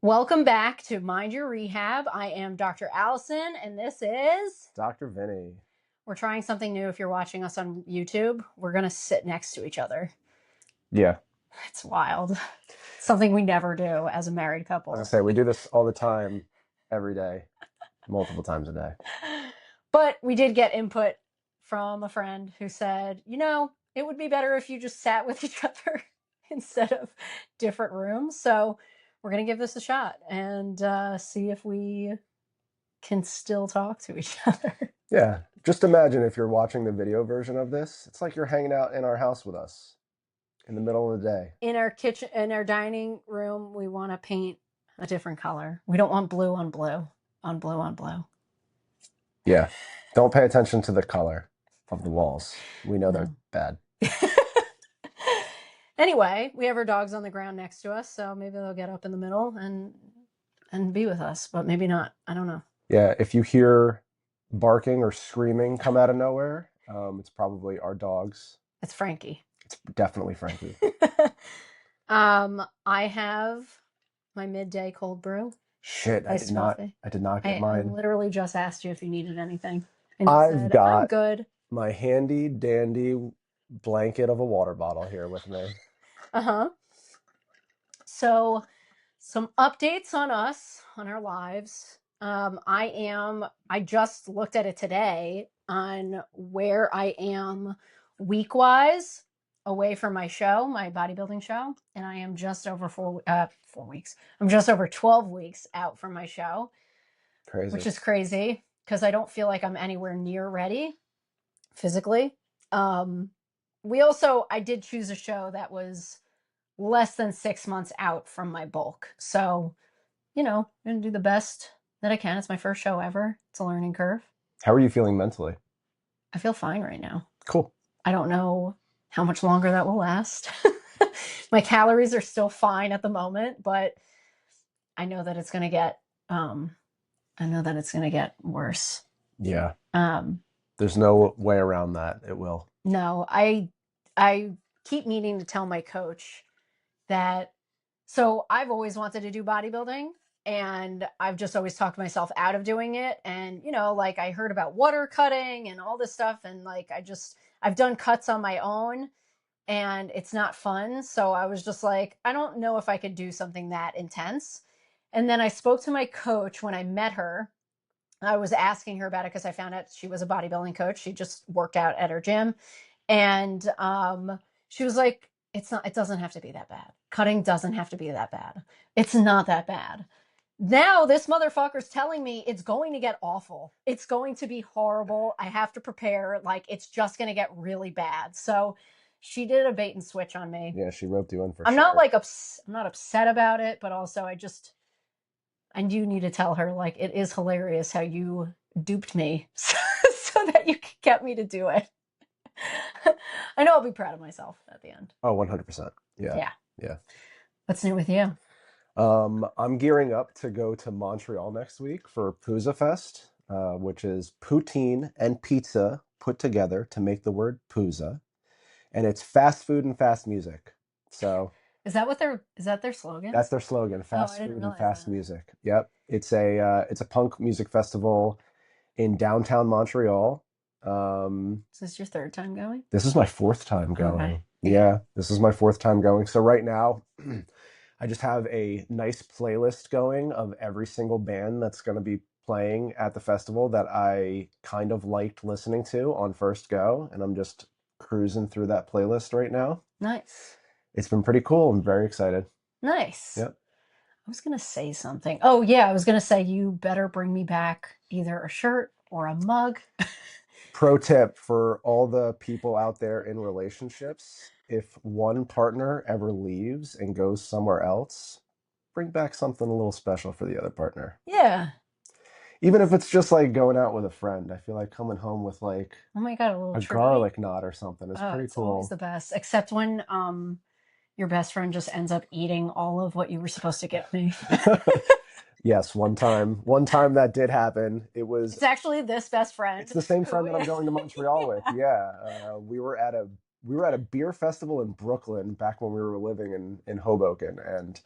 Welcome back to Mind Your Rehab. I am Dr. Allison, and this is Dr. Vinny. We're trying something new. If you're watching us on YouTube, we're going to sit next to each other. Yeah. It's wild. Something we never do as a married couple. I was gonna say, we do this all the time, every day, multiple times a day. But we did get input from a friend who said, it would be better if you just sat with each other instead of different rooms. So we're going to give this a shot and see if we can still talk to each other. Yeah. Just imagine if you're watching the video version of this, it's like you're hanging out in our house with us in the middle of the day. In our kitchen, in our dining room, we want to paint a different color. We don't want blue on blue, on blue on blue. Yeah. Don't pay attention to the color of the walls. We know they're bad. Anyway, we have our dogs on the ground next to us, so maybe they'll get up in the middle and be with us, but maybe not. I don't know. Yeah. If you hear barking or screaming come out of nowhere, it's probably our dogs. It's Frankie. It's definitely Frankie. I have my midday cold brew. Shit, I did not get mine. I literally just asked you if you needed anything. And I've got I'm good. My handy dandy blanket of a water bottle here with me. So some updates on us, on our lives. I just looked at it today on where I am week-wise away from my show, my bodybuilding show. And I am just over 4 weeks. I'm just over 12 weeks out from my show. Crazy. Which is crazy because I don't feel like I'm anywhere near ready physically. I did choose a show that was less than 6 months out from my bulk. So, I'm going to do the best that I can. It's my first show ever. It's a learning curve. How are you feeling mentally? I feel fine right now. Cool. I don't know how much longer that will last. My calories are still fine at the moment, but I know that it's going to get worse. Yeah. There's no way around that. It will. No, I keep meaning to tell my coach that, so I've always wanted to do bodybuilding and I've just always talked myself out of doing it. And, I heard about water cutting and all this stuff. And I've done cuts on my own and it's not fun. So I was just like, I don't know if I could do something that intense. And then I spoke to my coach when I met her. I was asking her about it because I found out she was a bodybuilding coach. She just worked out at her gym. And she was like, it doesn't have to be that bad. Cutting doesn't have to be that bad. It's not that bad. Now this motherfucker's telling me it's going to get awful. It's going to be horrible. I have to prepare. Like, it's just going to get really bad. So she did a bait and switch on me. Yeah, she roped you in for I'm sure. I'm not upset about it, but also I do need to tell her, it is hilarious how you duped me so that you could get me to do it. I know I'll be proud of myself at the end. Oh, 100%. Yeah. What's new with you? I'm gearing up to go to Montreal next week for Pooza Fest, which is poutine and pizza put together to make the word Pooza. And it's fast food and fast music. So is that their slogan? That's their slogan, fast food and fast music. Yep. It's a punk music festival in downtown Montreal. Is this your third time going? This is my fourth time going. Okay. Yeah, this is my fourth time going. So right now, I just have a nice playlist going of every single band that's going to be playing at the festival that I kind of liked listening to on first go, and I'm just cruising through that playlist right now. Nice. It's been pretty cool. I'm very excited. Nice. Yep. I was going to say something. Oh, yeah. I was going to say you better bring me back either a shirt or a mug. Pro tip for all the people out there in relationships: if one partner ever leaves and goes somewhere else, bring back something a little special for the other partner. Yeah. Even if it's just like going out with a friend, I feel like coming home with oh my God, a garlic knot or something is pretty it's cool. Always the best, except when your best friend just ends up eating all of what you were supposed to get me. Yes, one time that did happen. It's actually this best friend. It's the same friend that I'm going to Montreal with. Yeah, we were at a beer festival in Brooklyn back when we were living in Hoboken, and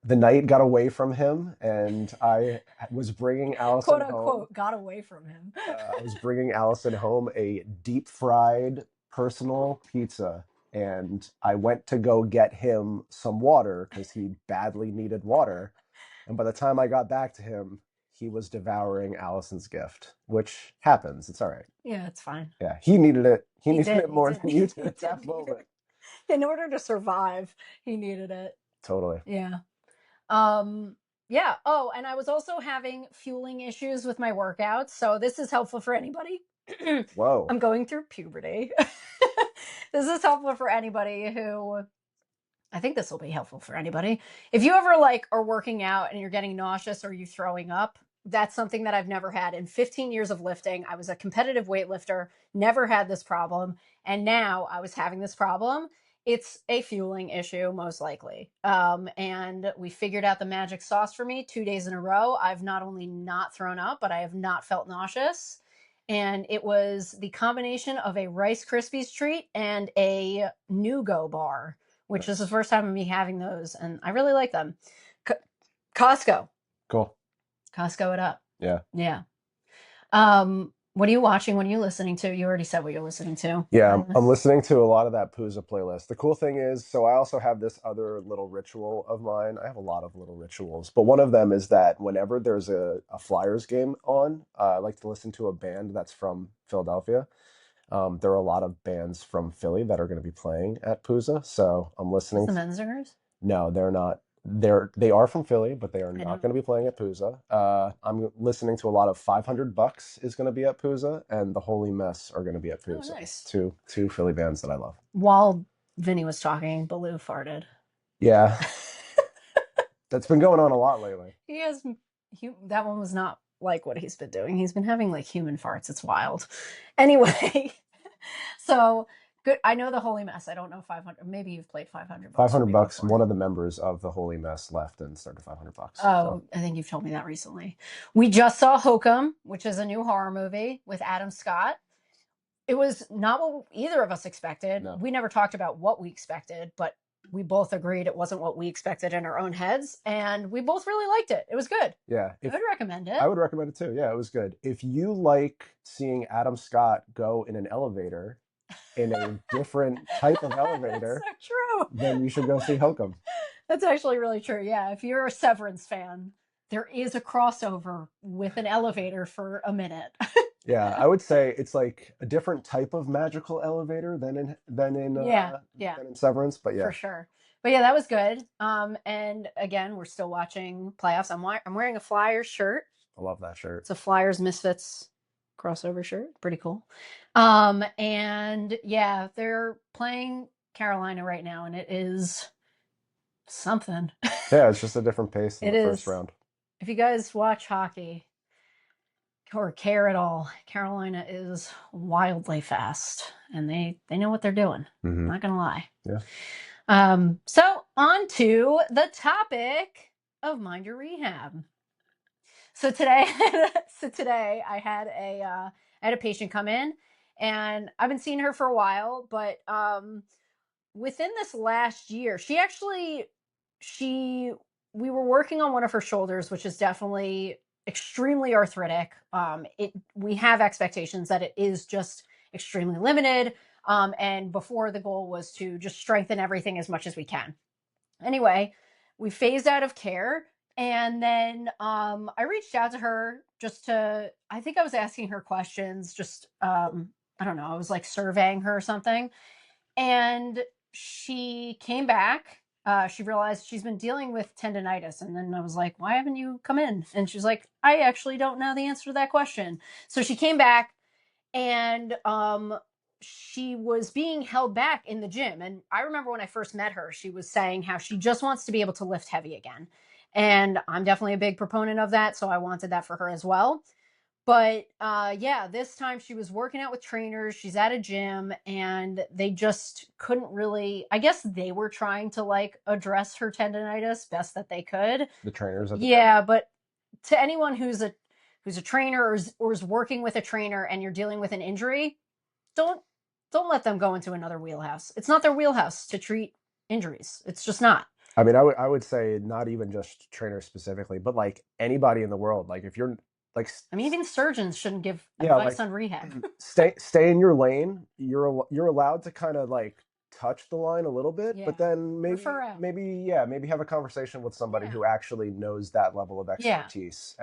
the night got away from him, and I was bringing Allison Quote home. unquote, got away from him. I was bringing Allison home a deep fried personal pizza, and I went to go get him some water because he badly needed water. And by the time I got back to him, he was devouring Allison's gift, which happens. It's all right. Yeah, it's fine. Yeah, he needed it. He He needed did. it He more did. than you did He at did that need moment. it. In order to survive, he needed it. Totally. Yeah. Um, yeah. Oh, and I was also having fueling issues with my workouts. So this is helpful for anybody. Whoa. I'm going through puberty. This is helpful for anybody who I think this will be helpful for anybody. If you ever like are working out and you're getting nauseous or you throwing up, that's something that I've never had. In 15 years of lifting, I was a competitive weightlifter, never had this problem, and now I was having this problem. It's a fueling issue, most likely. And we figured out the magic sauce for me 2 days in a row. I've not only not thrown up, but I have not felt nauseous. And it was the combination of a Rice Krispies treat and a Nugo bar, which is the Nice. first time of me having those, and I really like them. C- Costco, Cool. Costco it up. Yeah. Yeah. What are you watching? What are you listening to? You already said what you're listening to. Yeah, I'm listening to a lot of that Puza playlist. The cool thing is, so I also have this other little ritual of mine. I have a lot of little rituals, but one of them is that whenever there's a Flyers game on, I like to listen to a band that's from Philadelphia. There are a lot of bands from Philly that are going to be playing at Puza, so I'm Is listening. the Menzingers? No, they're not. They are from Philly, but they are I not don't. going to be playing at Puza. I'm listening to a lot of 500 Bucks is going to be at Puza, and the Holy Mess are going to be at Oh, Puza. nice. Two Philly bands that I love. While Vinny was talking, Baloo farted. Yeah, that's been going on a lot lately. He has. That one was not like what he's been doing. He's been having like human farts. It's wild. Anyway, so good. I know the Holy Mess. I don't know 500. Maybe you've played 500 Bucks with 500 me Bucks. before. One of the members of the Holy Mess left and started 500 Bucks. So Oh, I think you've told me that recently. We just saw Hokum, which is a new horror movie with Adam Scott. It was not what either of us expected. no, We never talked about what we expected, but we both agreed it wasn't what we expected in our own heads, and we both really liked it. It was good. yeah. I If would recommend it. I would recommend it too. Yeah, it was good. If you like seeing Adam Scott go in an elevator in a different type of That's elevator, so true. then you should go see Hokum. That's actually really true. Yeah, if you're a Severance fan, there is a crossover with an elevator for a minute. Yeah, I would say it's like a different type of magical elevator Yeah, yeah, than in Severance, but for yeah, sure. But yeah, that was good. And again, we're still watching playoffs. I'm wearing a Flyers shirt. I love that shirt. It's a Flyers Misfits crossover shirt. Pretty cool. And yeah, they're playing Carolina right now, and it is something. Yeah, it's just a different pace than It the first is. round. If you guys watch hockey or care at all, Carolina is wildly fast, and they know what they're doing. Hmm. Not gonna lie. Yeah. So on to the topic of Mind Your Rehab. So today, I had a patient come in, and I've been seeing her for a while, but within this last year, she we were working on one of her shoulders, which is definitely extremely arthritic. We have expectations that it is just extremely limited. And before, the goal was to just strengthen everything as much as we can. Anyway, we phased out of care, and then I reached out to her just to, I think I was asking her questions, just I don't know, I was like surveying her or something. And she came back. She realized she's been dealing with tendonitis. And then I was like, why haven't you come in? And she's like, I actually don't know the answer to that question. So she came back, and she was being held back in the gym. And I remember when I first met her, she was saying how she just wants to be able to lift heavy again. And I'm definitely a big proponent of that. So I wanted that for her as well. But yeah, this time she was working out with trainers. She's at a gym, and they just couldn't really, I guess they were trying to like address her tendonitis best that they could. The trainers at the gym. Yeah, but to anyone who's a trainer or is working with a trainer and you're dealing with an injury, don't don't let them go into another wheelhouse. It's not their wheelhouse to treat injuries. It's just not. I mean, I would say not even just trainers specifically, but like anybody in the world. Like if you're like I mean, even surgeons shouldn't give yeah, advice like on rehab. stay in your lane. You're allowed to kind of like touch the line a little bit, but Yeah. then Refer out. maybe have a conversation with somebody Yeah. who actually knows that level of Yeah. expertise.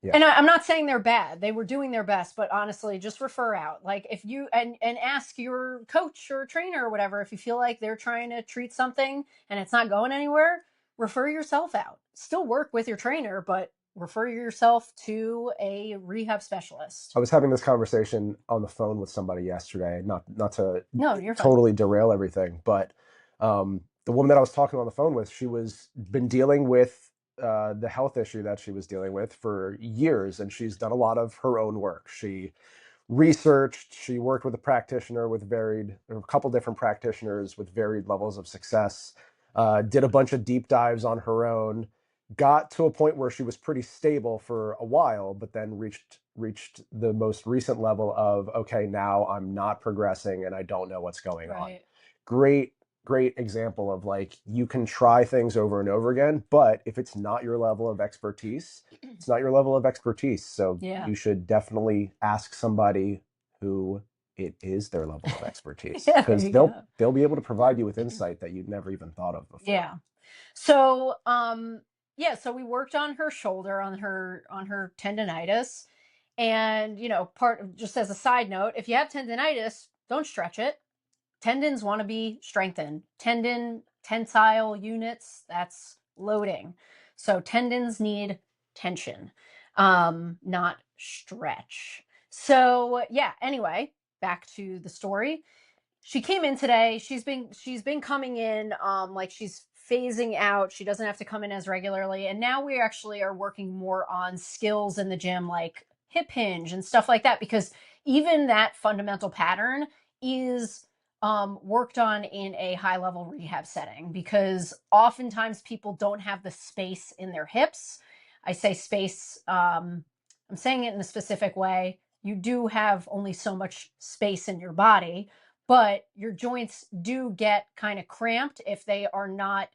Yeah. And I'm not saying they're bad. They were doing their best, but honestly, just refer out. Like if you and ask your coach or trainer or whatever if you feel like they're trying to treat something and it's not going anywhere, refer yourself out. Still work with your trainer, but refer yourself to a rehab specialist. I was having this conversation on the phone with somebody yesterday, not to No, you're fine. totally derail everything, but the woman that I was talking on the phone with, she was been dealing with the health issue that she was dealing with for years, and she's done a lot of her own work. She researched, she worked with a practitioner with a couple different practitioners with varied levels of success, did a bunch of deep dives on her own, got to a point where she was pretty stable for a while, but then reached the most recent level of, okay, now I'm not progressing and I don't know what's going on. Right. Great, great example of like you can try things over and over again, but if it's not your level of expertise, it's not your level of expertise. So Yeah. you should definitely ask somebody who it is their level of expertise, Yeah, there because you go. they'll be able to provide you with insight that you'd never even thought of before. Yeah. So, yeah, so we worked on her shoulder, on her tendonitis. And, part of, just as a side note, if you have tendonitis, don't stretch it. Tendons want to be strengthened. Tensile units, that's loading. So tendons need tension, not stretch. So, yeah, anyway, back to the story. She came in today. She's been coming in, like she's phasing out. She doesn't have to come in as regularly. And now we actually are working more on skills in the gym, like hip hinge and stuff like that, because even that fundamental pattern is worked on in a high level rehab setting, because oftentimes people don't have the space in their hips. I say space, I'm saying it in a specific way. You do have only so much space in your body, but your joints do get kind of cramped if they are not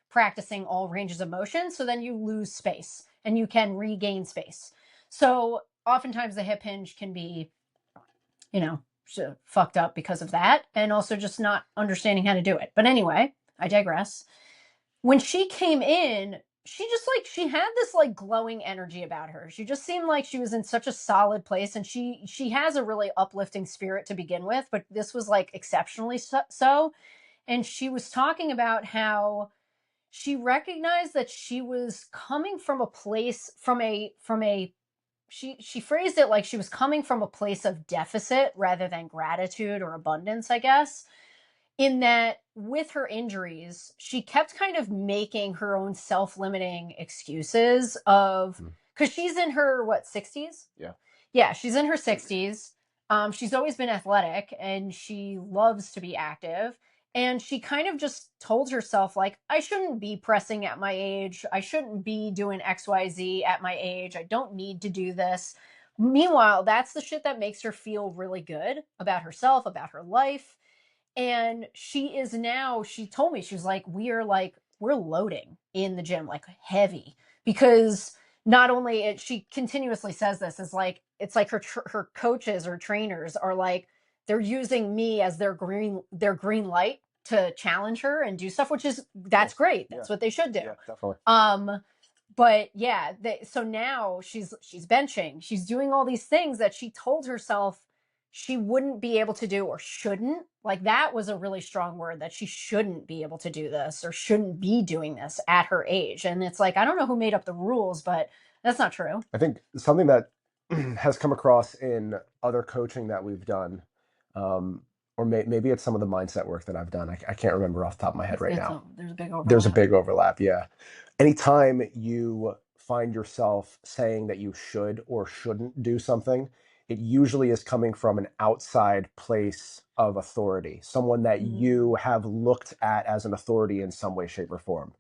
practicing all ranges of motion. So then you lose space and you can regain space. So oftentimes the hip hinge can be, you know, fucked up because of that, and also just not understanding how to do it. But anyway, I digress. When she came in, she had this like glowing energy about her. She just seemed like she was in such a solid place, and she has a really uplifting spirit to begin with, but this was like exceptionally so. And she was talking about how she recognized that she was coming from a place, from a she phrased it like she was coming from a place of deficit rather than gratitude or abundance, I guess, in that with her injuries, she kept kind of making her own self-limiting excuses of, Mm. because she's in her what, 60s? Yeah. Yeah, she's in her 60s. She's always been athletic and she loves to be active. And she kind of just told herself, like, I shouldn't be pressing at my age. I shouldn't be doing XYZ at my age. I don't need to do this. Meanwhile, that's the shit that makes her feel really good about herself, about her life. And she told me, she was like, we're loading in the gym, like heavy, because not only she continuously says this, is like, it's like her coaches or trainers are like, they're using me as their green light to challenge her and do stuff, which is, that's Cool. great. Yeah. That's what they should do. Yeah, definitely. But yeah, so now she's benching, she's doing all these things that she told herself she wouldn't be able to do, or shouldn't. Like, that was a really strong word, that she shouldn't be able to do this or shouldn't be doing this at her age. And it's like, I don't know who made up the rules, but that's not true. I think something that has come across in other coaching that we've done, um, or maybe it's some of the mindset work that I've done. I can't remember off the top of my head right now. There's a big There's a overlap. big overlap. Yeah. Anytime you find yourself saying that you should or shouldn't do something, it usually is coming from an outside place of authority, someone that you have looked at as an authority in some way, shape, or form.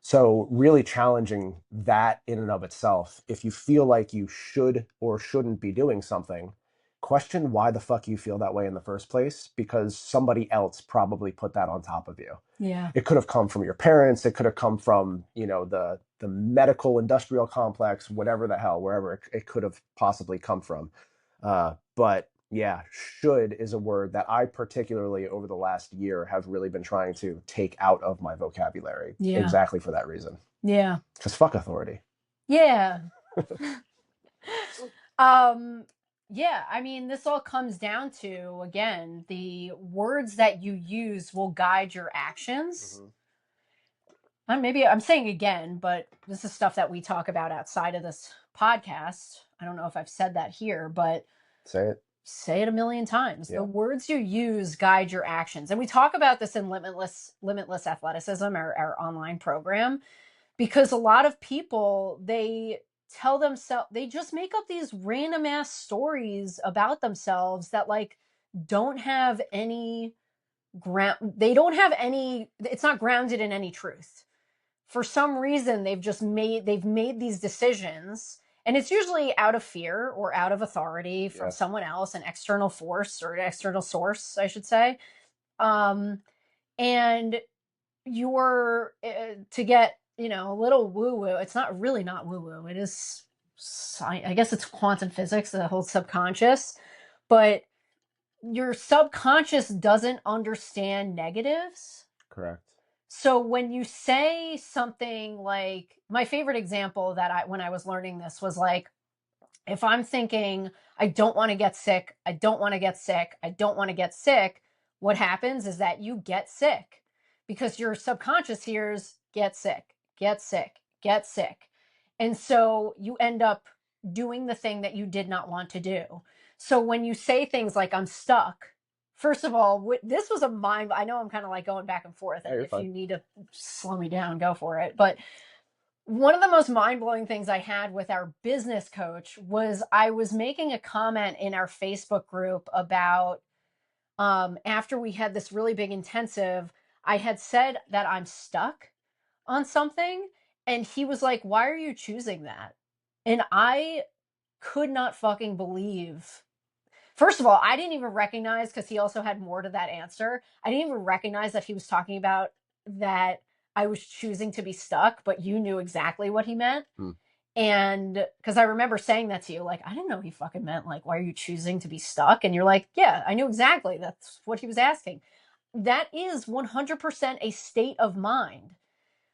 So, really challenging that in and of itself. If you feel like you should or shouldn't be doing something, question why the fuck you feel that way in the first place, because somebody else probably put that on top of you. Yeah. It could have come from your parents. It could have come from, the medical industrial complex, whatever the hell, wherever it could have possibly come from. But yeah, should is a word that I particularly over the last year have really been trying to take out of my vocabulary, Yeah. exactly for that reason. Yeah. Because fuck authority. Yeah. Yeah, I mean, this all comes down to, again, the words that you use will guide your actions. Maybe I'm saying again, but this is stuff that we talk about outside of this podcast. I don't know if I've said that here, but Say it. say it a million times. Yeah. The words you use guide your actions. And we talk about this in Limitless Athleticism, our online program, because a lot of people, they tell themselves, they just make up these random ass stories about themselves that like don't have any ground. They don't have any, it's not grounded in any truth. For some reason, they've made these decisions, and it's usually out of fear or out of authority from someone else, an external force or an external source, I should say. And you're to get a little woo woo. It's not really not woo woo. It is, I guess it's quantum physics, the whole subconscious, but your subconscious doesn't understand negatives. Correct. So when you say something like, my favorite example that when I was learning this was like, if I'm thinking, I don't want to get sick, I don't want to get sick, I don't want to get sick, what happens is that you get sick because your subconscious hears get sick, get sick, get sick. And so you end up doing the thing that you did not want to do. So when you say things like, I'm stuck, first of all, this was I know I'm kind of like going back and forth, and if you need to slow me down, go for it. But one of the most mind-blowing things I had with our business coach was I was making a comment in our Facebook group about after we had this really big intensive, I had said that I'm stuck on something, and he was like, why are you choosing that? And I could not fucking believe. First of all, I didn't even recognize, because he also had more to that answer. I didn't even recognize that he was talking about that I was choosing to be stuck, but you knew exactly what he meant. And because I remember saying that to you, like, I didn't know he fucking meant, like, why are you choosing to be stuck? And you're like, yeah, I knew exactly. That's what he was asking. That is 100% a state of mind.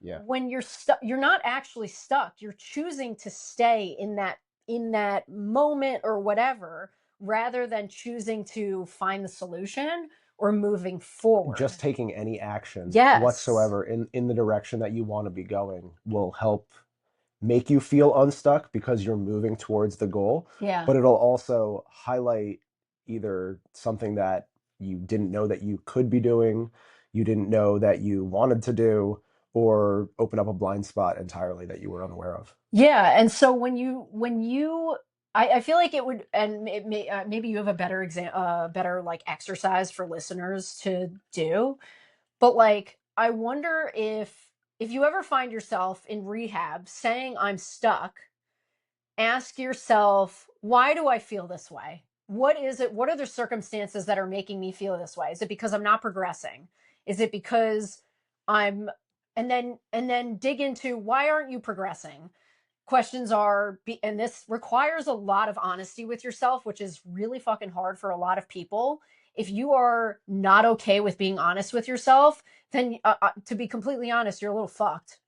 Yeah. When you're stuck, you're not actually stuck. You're choosing to stay in that moment or whatever, rather than choosing to find the solution or moving forward. Just taking any action Yes. whatsoever in the direction that you want to be going will help make you feel unstuck because you're moving towards the goal. Yeah. But it'll also highlight either something that you didn't know that you could be doing, you didn't know that you wanted to do, or open up a blind spot entirely that you were unaware of. Yeah. And so when you I feel like it would, and maybe you have a better better like exercise for listeners to do, but like, I wonder if you ever find yourself in rehab saying I'm stuck, ask yourself, why do I feel this way? What is it? What are the circumstances that are making me feel this way? Is it because I'm not progressing? Is it because I'm, and then dig into, why aren't you progressing? Questions are, and this requires a lot of honesty with yourself, which is really fucking hard for a lot of people. If you are not okay with being honest with yourself, then to be completely honest, you're a little fucked.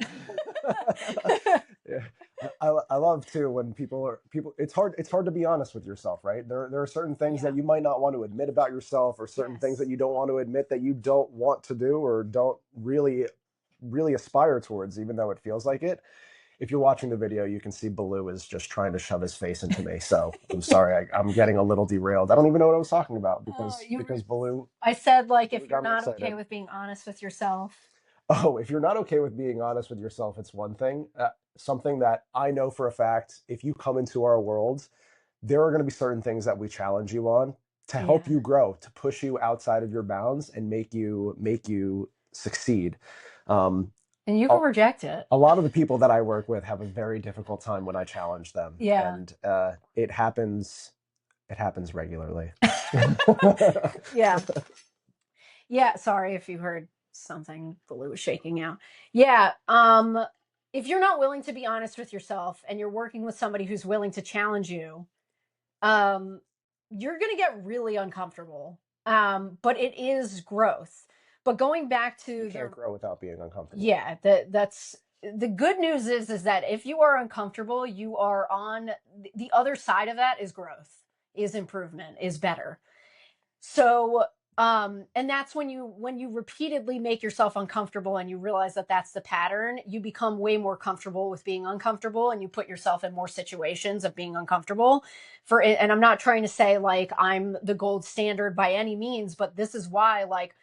Yeah. I love too when people it's hard to be honest with yourself, right? There are certain things that you might not want to admit about yourself, or certain things that you don't want to admit that you don't want to do or don't really aspire towards, even though it feels like it. If you're watching the video, you can see Baloo is just trying to shove his face into me. So I'm sorry, I'm getting a little derailed. I don't even know what I was talking about because Baloo. I said, like, if you're not okay with being honest with yourself. Oh, if you're not okay with being honest with yourself, it's one thing. Something that I know for a fact, if you come into our world, there are going to be certain things that we challenge you on to help you grow, to push you outside of your bounds and make you succeed. And you can reject it. A lot of the people that I work with have a very difficult time when I challenge them. Yeah. And it happens It happens regularly. Yeah. Yeah, sorry if you heard something. Blue was shaking out. Yeah, if you're not willing to be honest with yourself and you're working with somebody who's willing to challenge you, um, you're going to get really uncomfortable. But it is growth. But going back You to can't the grow without being uncomfortable. yeah, that's the good news is that if you are uncomfortable, you are on the other side of that is growth, is improvement, is better. So, and that's when you repeatedly make yourself uncomfortable and you realize that that's the pattern, you become way more comfortable with being uncomfortable and you put yourself in more situations of being uncomfortable for it. And I'm not trying to say like I'm the gold standard by any means, but this is why like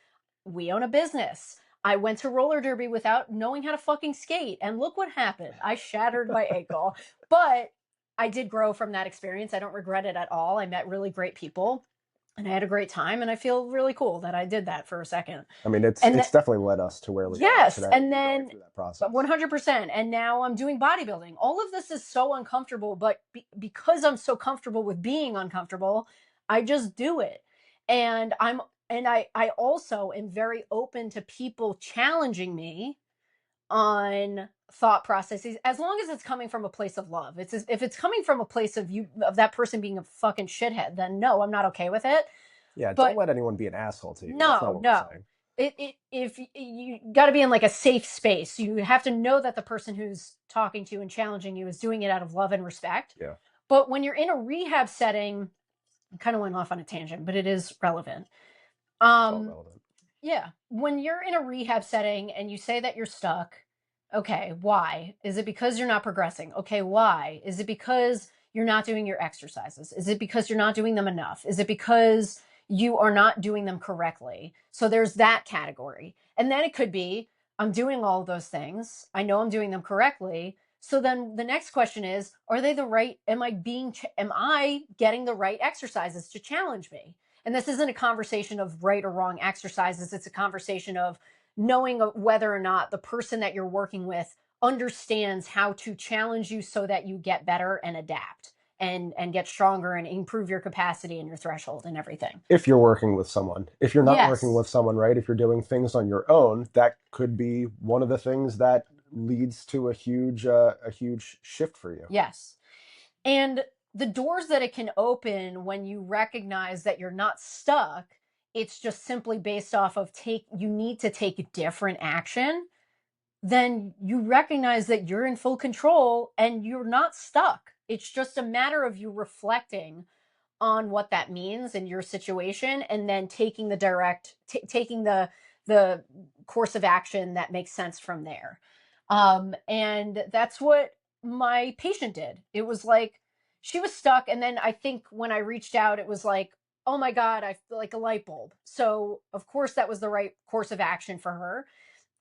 we own a business. I went to roller derby without knowing how to fucking skate. And look what happened. I shattered my ankle. But I did grow from that experience. I don't regret it at all. I met really great people and I had a great time. And I feel really cool that I did that for a second. I mean, And it's definitely led us to where we are yes. today. And You're going then through that process. 100%. And now I'm doing bodybuilding. All of this is so uncomfortable, but because I'm so comfortable with being uncomfortable, I just do it. And I also am very open to people challenging me on thought processes as long as it's coming from a place of love. It's if it's coming from a place of you of that person being a fucking shithead, then no, I'm not okay with it. Yeah, don't But let anyone be an asshole to you. That's not no, what we're no. saying. It if you got to be in like a safe space. You have to know that the person who's talking to you and challenging you is doing it out of love and respect. Yeah, But when you're in a rehab setting, I kind of went off on a tangent, but it is relevant. it's all Um, relevant. yeah. When you're in a rehab setting and you say that you're stuck, okay, why? Is it because you're not progressing? Okay, why? Is it because you're not doing your exercises? Is it because you're not doing them enough? Is it because you are not doing them correctly? So there's that category. And then it could be, I'm doing all of those things. I know I'm doing them correctly. So then the next question is, are they the right, am I getting the right exercises to challenge me? And this isn't a conversation of right or wrong exercises. It's a conversation of knowing whether or not the person that you're working with understands how to challenge you so that you get better and adapt and get stronger and improve your capacity and your threshold and everything. If you're working with someone, if you're not working Yes. with someone, right? If you're doing things on your own, that could be one of the things that leads to a huge shift for you. Yes. And the doors that it can open when you recognize that you're not stuck, it's just simply based off of you need to take different action, then you recognize that you're in full control and you're not stuck. It's just a matter of you reflecting on what that means in your situation and then taking taking the course of action that makes sense from there. And that's what my patient did. It was like she was stuck, and then I think when I reached out, it was like, oh my god, I feel like a light bulb. So of course that was the right course of action for her.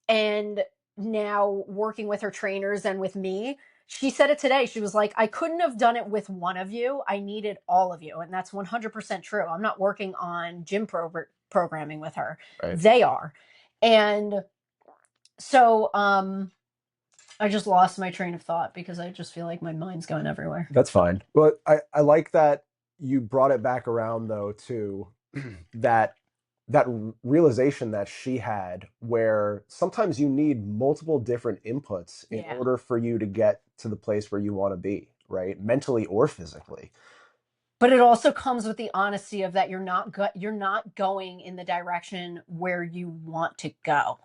And now working with her trainers and with me, she said it today. She was like, I couldn't have done it with one of you. I needed all of you. And that's 100% true. I'm not working on programming with her. Right. They are. And so I just lost my train of thought because I just feel like my mind's going everywhere. That's fine. But I like that you brought it back around though to that that realization that she had where sometimes you need multiple different inputs in Yeah. order for you to get to the place where you want to be, right? Mentally or physically. But it also comes with the honesty of that you're not going in the direction where you want to go.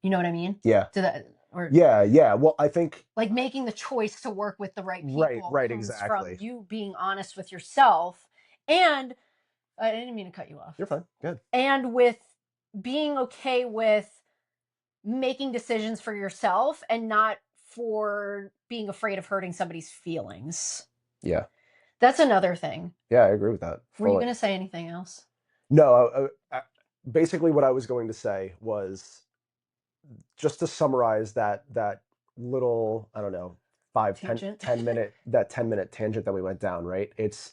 You know what I mean? Yeah. To that or Yeah, yeah. Well, I think like making the choice to work with the right right, people right, comes from exactly. you being honest with yourself and I didn't mean to cut you off. You're fine. Good. And with being okay with making decisions for yourself and not for being afraid of hurting somebody's feelings. Yeah. That's another thing. Yeah, I agree with that Were you fully. going to say anything else? No, basically what I was going to say was just to summarize that little, I don't know, five, ten, Tangent. 10 minute, that 10-minute tangent that we went down, right? It's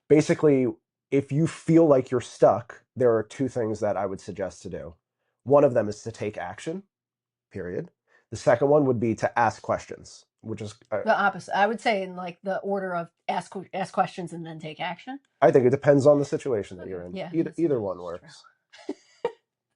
basically if you feel like you're stuck, there are two things that I would suggest to do. One of them is to take action, period. The second one would be to ask questions. which is The opposite. I would say in like the order of ask questions and then take action. I think it depends on the situation that Okay. you're in. Yeah, Either one that's true. works.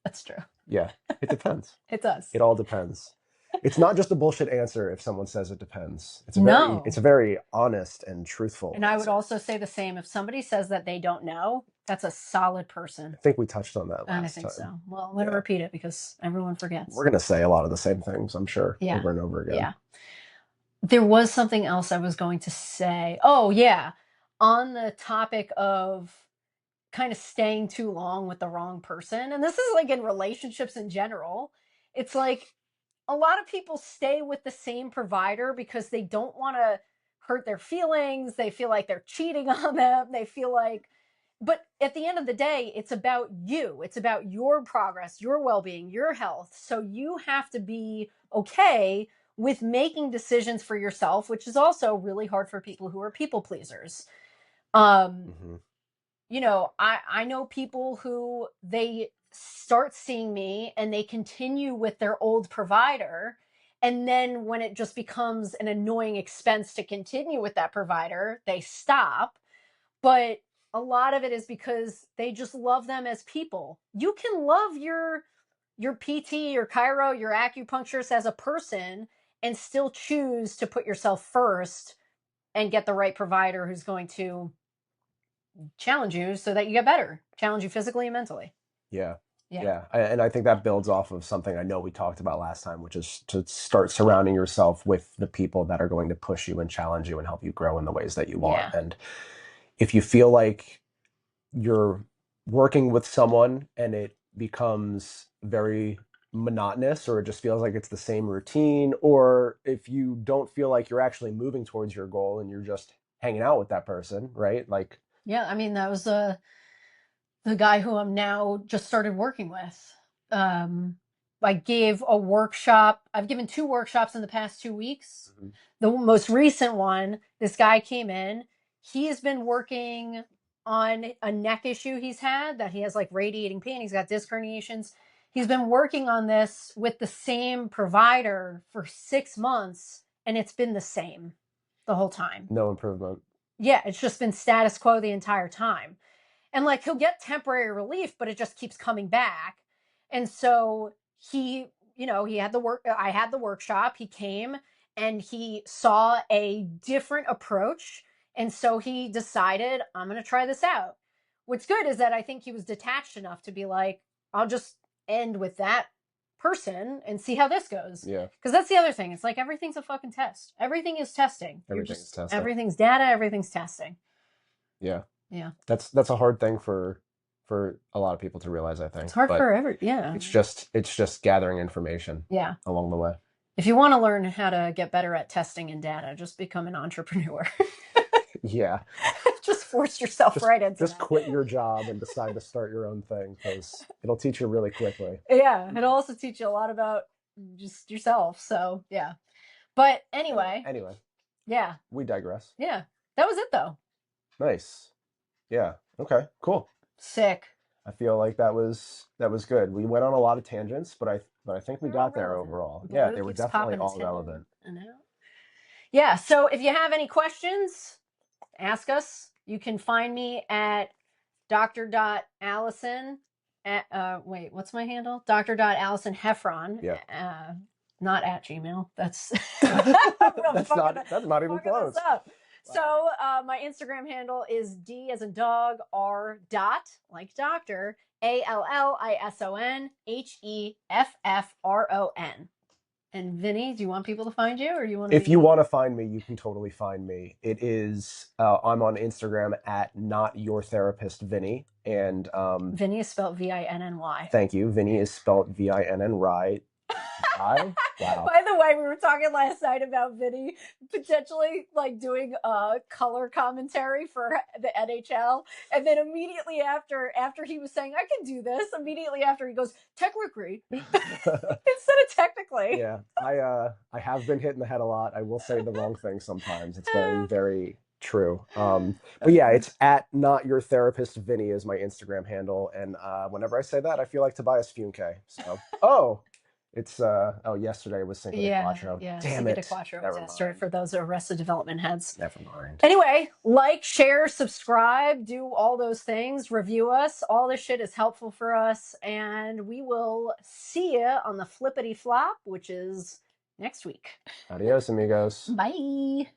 That's true. Yeah, it depends. It does. It all depends. It's not just a bullshit answer if someone says it depends. It's No. a very honest and truthful And I would answer. also say the same. If somebody says that they don't know, that's a solid person. I think we touched on that And I last think time. so. Well, I'm going to Yeah. repeat it because everyone forgets. We're going to say a lot of the same things, I'm sure, Yeah. over and over again. Yeah. There was something else I was going to say. Oh, yeah. On the topic of kind of staying too long with the wrong person, and this is like in relationships in general, it's like a lot of people stay with the same provider because they don't want to hurt their feelings. They feel like they're cheating on them. They feel like, but at the end of the day, it's about you. It's about your progress, your well being, your health. So you have to be okay with making decisions for yourself, which is also really hard for people who are people pleasers. Mm-hmm. You know, I know people who they start seeing me and they continue with their old provider. And then when it just becomes an annoying expense to continue with that provider, they stop. But a lot of it is because they just love them as people. You can love your PT, your chiro, your acupuncturist as a person and still choose to put yourself first and get the right provider who's going to challenge you so that you get better, challenge you physically and mentally. Yeah. Yeah. Yeah. And I think that builds off of something I know we talked about last time, which is to start surrounding yourself with the people that are going to push you and challenge you and help you grow in the ways that you want. Yeah. And if you feel like you're working with someone and it becomes very monotonous, or it just feels like it's the same routine, or if you don't feel like you're actually moving towards your goal and you're just hanging out with that person, right? Like, Yeah. I mean, that was the guy who I'm now just started working with. I gave a workshop. I've given 2 workshops in the past 2 weeks. mhm. The most recent one, this guy came in. He has been working on a neck issue he's had that he has like radiating pain. He's got disc herniations. He's been working on this with the same provider for 6 months, and it's been the same the whole time. No improvement. Yeah, it's just been status quo the entire time. And like he'll get temporary relief, but it just keeps coming back. And so he, you know, he had the work, I had the workshop, he came and he saw a different approach. And so he decided, I'm going to try this out. What's good is that I think he was detached enough to be like, I'll just end with that person and see how this goes. Yeah. Because that's the other thing. It's like everything's a fucking test. Everything is testing. Everything's testing. Everything's data, everything's testing. Yeah. Yeah. That's a hard thing for a lot of people to realize, I think. It's hard for yeah. It's just gathering information Yeah. along the way. If you want to learn how to get better at testing and data, just become an entrepreneur. Yeah. Just force yourself right into Just that. quit your job and decide to start your own thing, because it'll teach you really quickly. Yeah. It'll also teach you a lot about just yourself. So yeah. But anyway. Yeah. We digress. Yeah. That was it though. Nice. Yeah. Okay. Cool. Sick. I feel like that was good. We went on a lot of tangents, but I think we got there overall. Yeah, they were definitely all relevant. Yeah. So if you have any questions, ask us. You can find me at dr.allison at wait, what's my handle? Dr.Allison Heffron. Yeah. Not at Gmail. That's that's not even close. So my Instagram handle is D as in dog, R dot, like doctor, ALLISON HEFFRON. And Vinny, do you want people to find you, or you want to? If you want to find me, you can totally find me. It is I'm on Instagram at not your therapist Vinny, and Vinny is spelled VINNY. Thank you. Vinny is spelled VINNY. Wow. By the way, we were talking last night about Vinny potentially like doing a color commentary for the NHL, and then immediately after he was saying I can do this, immediately after he goes technically instead of technically. Yeah, I have been hit in the head a lot. I will say the wrong thing sometimes. It's very, very true. But yeah, it's at not your therapist Vinny is my Instagram handle, and whenever I say that, I feel like Tobias Funke. So It's yesterday was Cinco de Yeah, Quattro. yeah. Damn Cinco de it. Quattro was Never yesterday mind. for those Arrested Development heads. Never mind. Anyway, like, share, subscribe, do all those things, review us. All this shit is helpful for us. And we will see you on the flippity flop, which is next week. Adios, amigos. Bye.